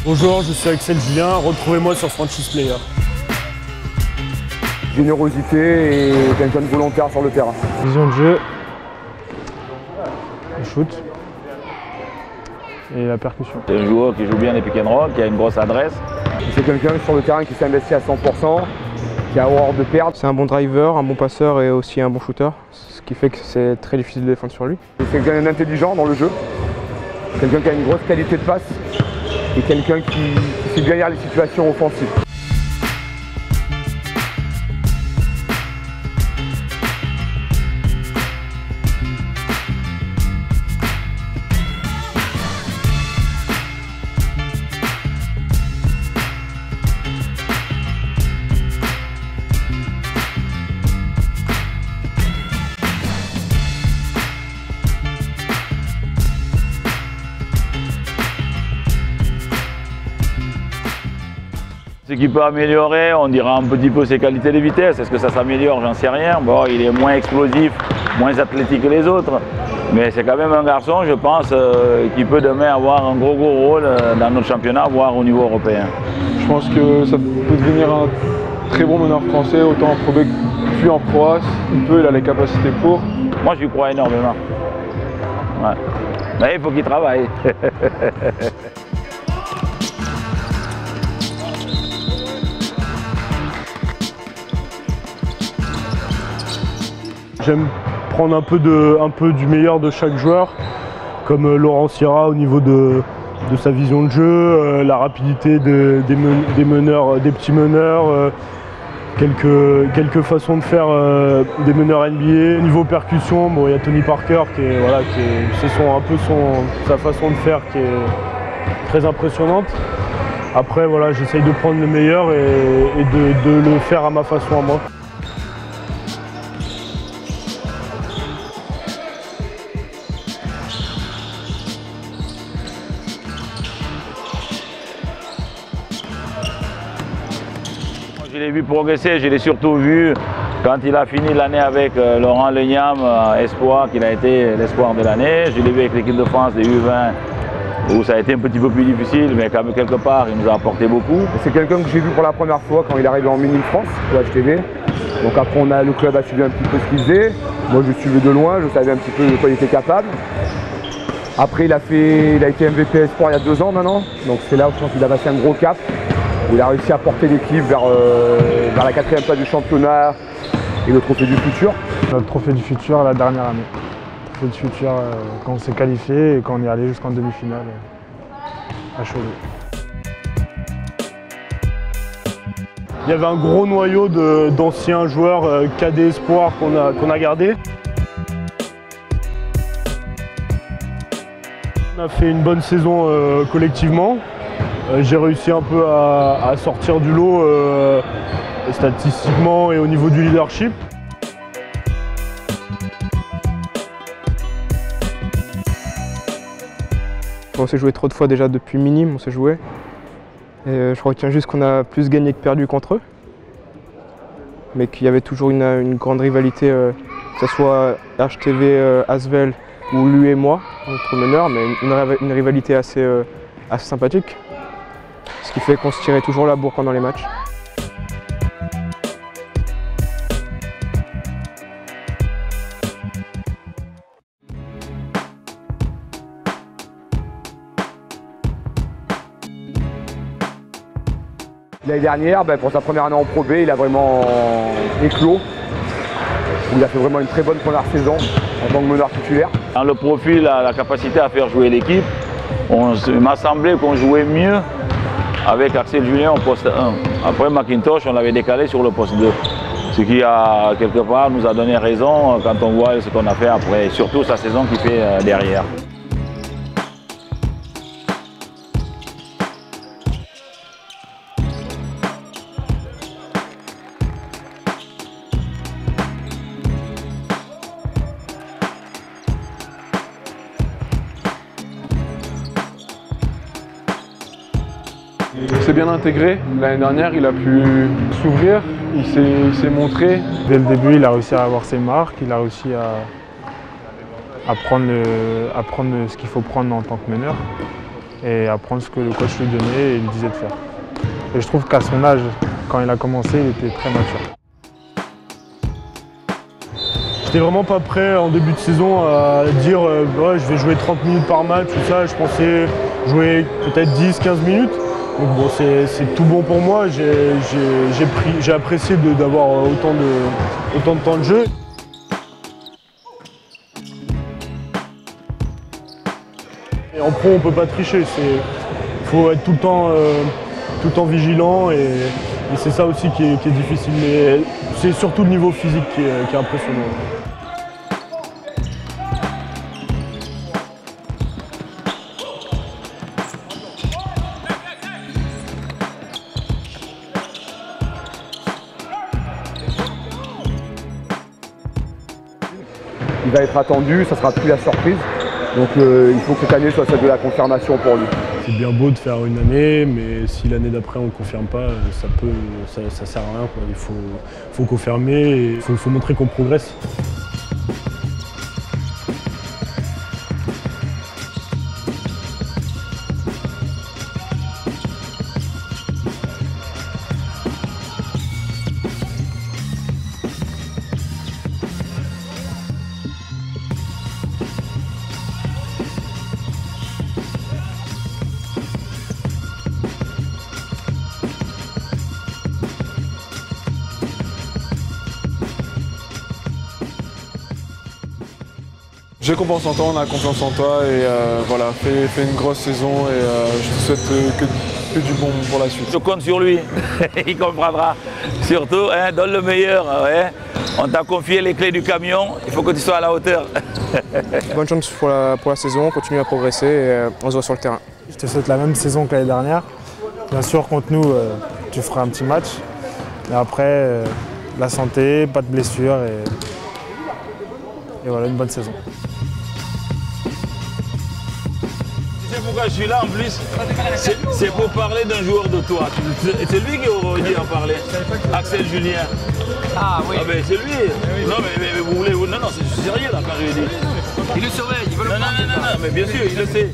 Bonjour, je suis Axel Julien, retrouvez-moi sur Franchise Player. Générosité et quelqu'un de volontaire sur le terrain. Vision de jeu, le shoot et la percussion. C'est un joueur qui joue bien les pick and roll, qui a une grosse adresse. C'est quelqu'un sur le terrain qui s'est investi à 100%, qui a horreur de perdre. C'est un bon driver, un bon passeur et aussi un bon shooter, ce qui fait que c'est très difficile de défendre sur lui. C'est quelqu'un d'intelligent dans le jeu, quelqu'un qui a une grosse qualité de passe et quelqu'un qui sait bien lire les situations offensives. Ce qui peut améliorer, on dira un petit peu ses qualités de vitesse. Est-ce que ça s'améliore? J'en sais rien. Bon, il est moins explosif, moins athlétique que les autres. Mais c'est quand même un garçon, je pense, qui peut demain avoir un gros rôle dans notre championnat, voire au niveau européen. Je pense que ça peut devenir un très bon meneur français, autant en Pro B puis en Pro A. Il a les capacités pour. Moi, je lui crois énormément. Ouais. Mais il faut qu'il travaille. J'aime prendre un peu du meilleur de chaque joueur, comme Laurent Sierra au niveau de sa vision de jeu, la rapidité des petits meneurs, quelques façons de faire des meneurs NBA. Niveau percussion, bon, il y a Tony Parker c'est sa façon de faire qui est très impressionnante. Après voilà, j'essaye de prendre le meilleur et de le faire à ma façon à moi. Je l'ai vu progresser, je l'ai surtout vu quand il a fini l'année avec Laurent Legnam, espoir, qu'il a été l'espoir de l'année. Je l'ai vu avec l'équipe de France des U20 où ça a été un petit peu plus difficile, mais quand même quelque part il nous a apporté beaucoup. C'est quelqu'un que j'ai vu pour la première fois quand il est arrivé en Minime France au HTV. Donc après le club a suivi un petit peu ce qu'il faisait. Moi je le suivais de loin, je savais un petit peu de quoi il était capable. Après il a été MVP Espoir il y a 2 ans maintenant. Donc c'est là où je pense qu'il a passé un gros cap. Il a réussi à porter l'équipe vers la 4e place du championnat et le trophée du futur. Le trophée du futur la dernière année. Le trophée du futur quand on s'est qualifié et quand on est allé jusqu'en demi-finale à Cholet. Il y avait un gros noyau d'anciens joueurs cadet espoir qu'on a gardé. On a fait une bonne saison collectivement. J'ai réussi un peu à sortir du lot statistiquement et au niveau du leadership. On s'est joué trop de fois déjà depuis Minime, on s'est joué. Et je retiens juste qu'on a plus gagné que perdu contre eux. Mais qu'il y avait toujours une grande rivalité, que ce soit HTV, Asvel ou lui et moi, notre meneur, mais une rivalité assez sympathique. Ce qui fait qu'on se tirait toujours la bourre pendant les matchs. L'année dernière, pour sa première année en Pro B, il a vraiment éclos. Il a fait vraiment une très bonne première saison en tant que meneur titulaire. Dans le profil, la capacité à faire jouer l'équipe, il m'a semblé qu'on jouait mieux avec Axel Julien au poste 1. Après McIntosh, on l'avait décalé sur le poste 2. Ce qui, quelque part, nous a donné raison quand on voit ce qu'on a fait après, et surtout sa saison qu'il fait derrière. Il s'est bien intégré. L'année dernière, il a pu s'ouvrir, il s'est montré. Dès le début, il a réussi à avoir ses marques, il a réussi à prendre ce qu'il faut prendre en tant que meneur. et apprendre ce que le coach lui donnait et lui disait de faire. Et je trouve qu'à son âge, quand il a commencé, il était très mature. J'étais vraiment pas prêt en début de saison à dire ouais, je vais jouer 30 minutes par match, tout ça. Je pensais jouer peut-être 10-15 minutes. Donc bon, c'est tout bon pour moi. J'ai apprécié d'avoir autant de temps de jeu. Et en pro, on peut pas tricher. Il faut être tout le temps vigilant et c'est ça aussi qui est difficile. Mais c'est surtout le niveau physique qui est impressionnant. Il va être attendu, ça sera plus la surprise. Donc il faut que cette année soit celle de la confirmation pour lui. C'est bien beau de faire une année, mais si l'année d'après on ne confirme pas, ça sert à rien, quoi. Il faut confirmer et il faut montrer qu'on progresse. J'ai confiance en toi, on a confiance en toi et voilà, fais une grosse saison et je te souhaite que du bon pour la suite. Je compte sur lui, il comprendra. Surtout, hein, donne le meilleur. Ouais. On t'a confié les clés du camion, il faut que tu sois à la hauteur. Bonne chance pour la saison, continue à progresser et on se voit sur le terrain. Je te souhaite la même saison que l'année dernière. Bien sûr, contre nous, tu feras un petit match. Mais après, la santé, pas de blessure et voilà, une bonne saison. Tu sais pourquoi je suis là en plus? C'est pour parler d'un joueur de toi. C'est lui qui aurait dû en parler. Axel Julien. Ah oui. Ah ben c'est lui. Oui. Non mais vous voulez. Non, c'est sérieux là quand je lui dis. Il le surveille, il veut le non, mais bien sûr, il le sait.